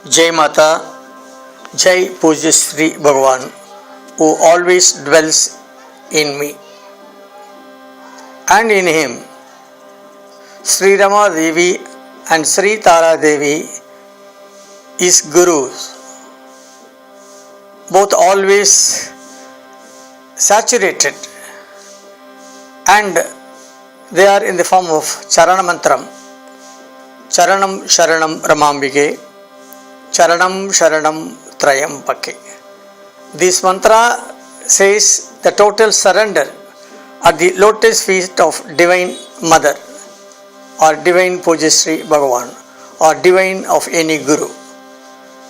Jai Mata, Jai Pujya Sri Bhagavan, who always dwells in me and in him. Sri Rama Devi and Sri Tara Devi is Gurus, both always saturated, and they are in the form of Charana Mantram. Charanam Sharanam Ramambike, Charanam Sharanam Trayambake. This mantra says the total surrender at the lotus feet of Divine Mother or Divine Pujyasri Bhagavan or Divine of any Guru.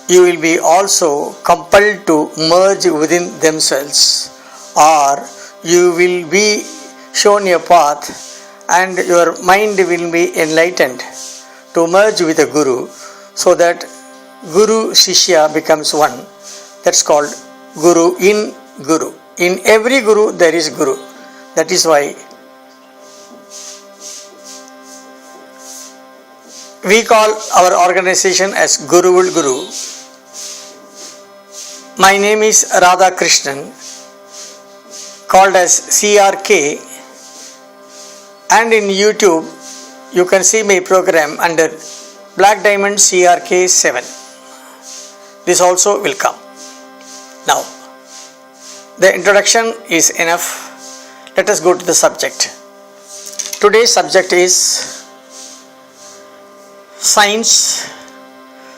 You will be also compelled to merge within themselves, or you will be shown a path and your mind will be enlightened to merge with a Guru, so that Guru Shishya becomes one. That's called Guru in Guru. In every Guru there is Guru. That is why we call our organization as Guru will Guru. My name is Radha Krishnan, called as CRK, and in YouTube you can see my program under Black Diamond CRK 7. This also will come. Now, the introduction is enough. Let us go to the subject. Today's subject is science,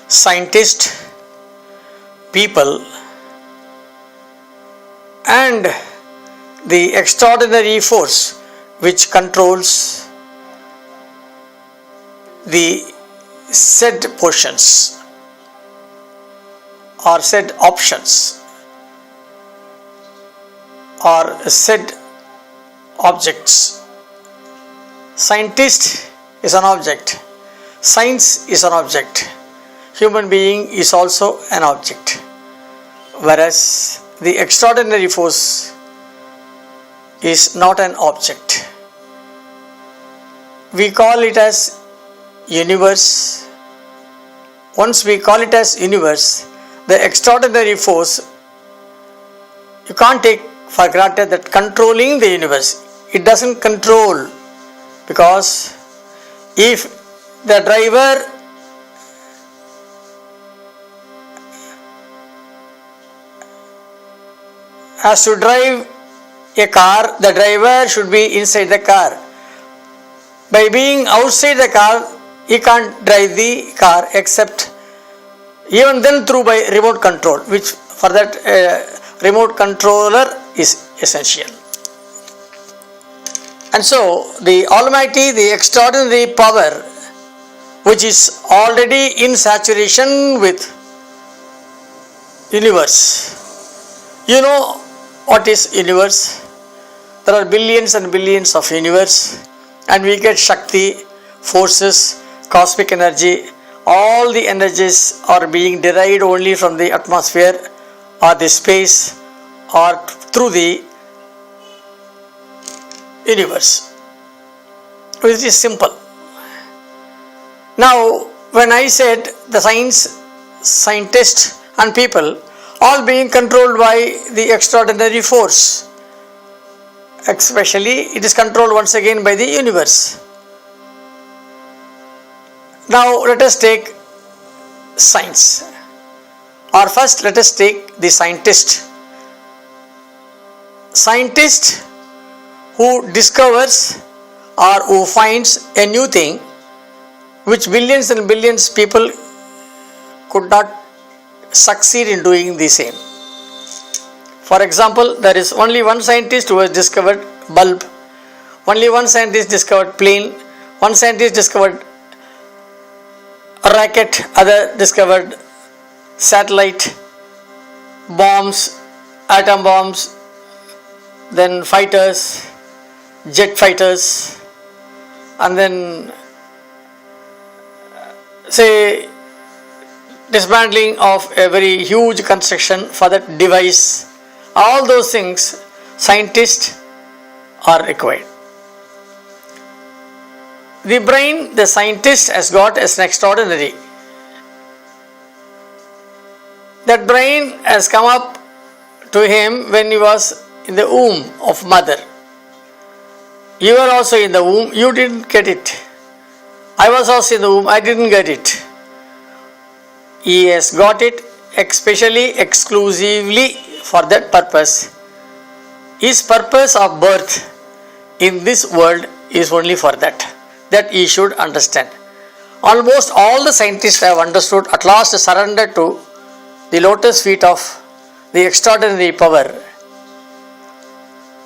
scientist, people, and the extraordinary force which controls the said portions or said options or said objects. Scientist is an object, science is an object, human being is also an object, whereas the extraordinary force is not an object. We call it as universe. Once we call it as universe, the extraordinary force, you can't take for granted that controlling the universe. It doesn't control, because if the driver has to drive a car, the driver should be inside the car. By being outside the car, he can't drive the car except even then through by remote control, which for that remote controller is essential. And so the Almighty, the extraordinary power, which is already in saturation with universe. You know what is universe? There are billions and billions of universe, and we get Shakti, forces, cosmic energy. All the energies are being derived only from the atmosphere or the space or through the universe, which is simple. Now, when I said the science, scientists and people all being controlled by the extraordinary force, especially it is controlled once again by the universe. Now let us take science, or first let us take the scientist. Scientist who discovers or who finds a new thing which billions and billions people could not succeed in doing the same. For example, there is only one scientist who has discovered bulb, only one scientist discovered plane, one scientist discovered a rocket, other discovered satellite, bombs, atom bombs, then fighters, jet fighters, and then say dismantling of a very huge construction for that device. All those things scientists are required. The brain the scientist has got as an extraordinary. That brain has come up to him when he was in the womb of mother. You were also in the womb, you didn't get it. I was also in the womb, I didn't get it. He has got it especially, exclusively for that purpose. His purpose of birth in this world is only for that. That he should understand. Almost all the scientists have understood, at last surrendered to the lotus feet of the extraordinary power.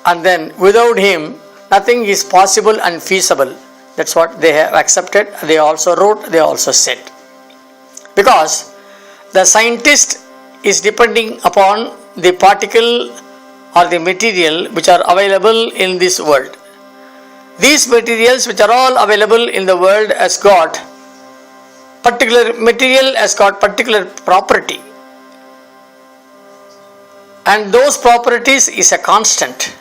And then without him, nothing is possible and feasible. That's what they have accepted. They also wrote, they also said. Because the scientist is depending upon the particle or the material which are available in this world. These materials which are all available in the world has got particular material, has got particular property. And those properties is a constant.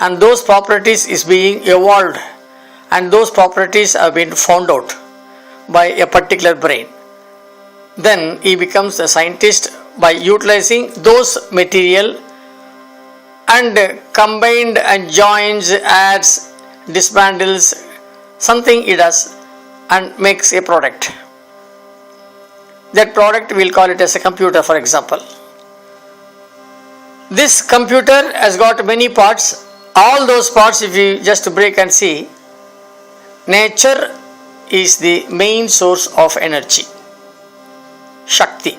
And those properties is being evolved. And those properties have been found out by a particular brain. Then he becomes a scientist by utilizing those material and combined and joins, adds, dismantles, something he does and makes a product. That product we'll call it as a computer, for example. This computer has got many parts. All those parts, if you just break and see, nature is the main source of energy, Shakti.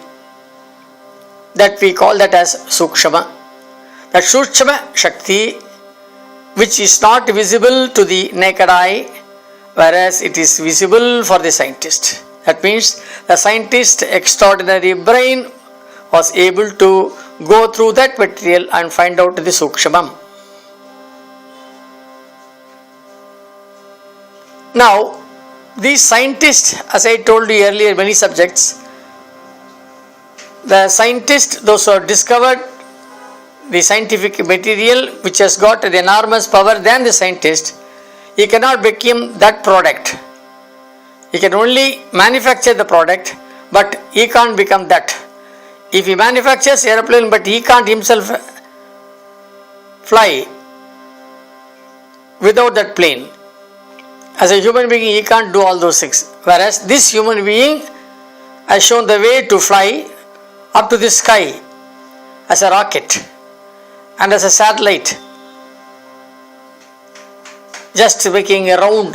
That we call that as Sukshama. That Sukshama Shakti, which is not visible to the naked eye, whereas it is visible for the scientist. That means the scientist's extraordinary brain was able to go through that material and find out the Sukshamam. Now, these scientists, as I told you earlier, many subjects, the scientists, those who have discovered the scientific material which has got the enormous power than the scientist, he cannot become that product. He can only manufacture the product, but he can't become that. If he manufactures aeroplane but he can't himself fly without that plane, as a human being he can't do all those things. Whereas this human being has shown the way to fly up to the sky as a rocket and as a satellite, just making a round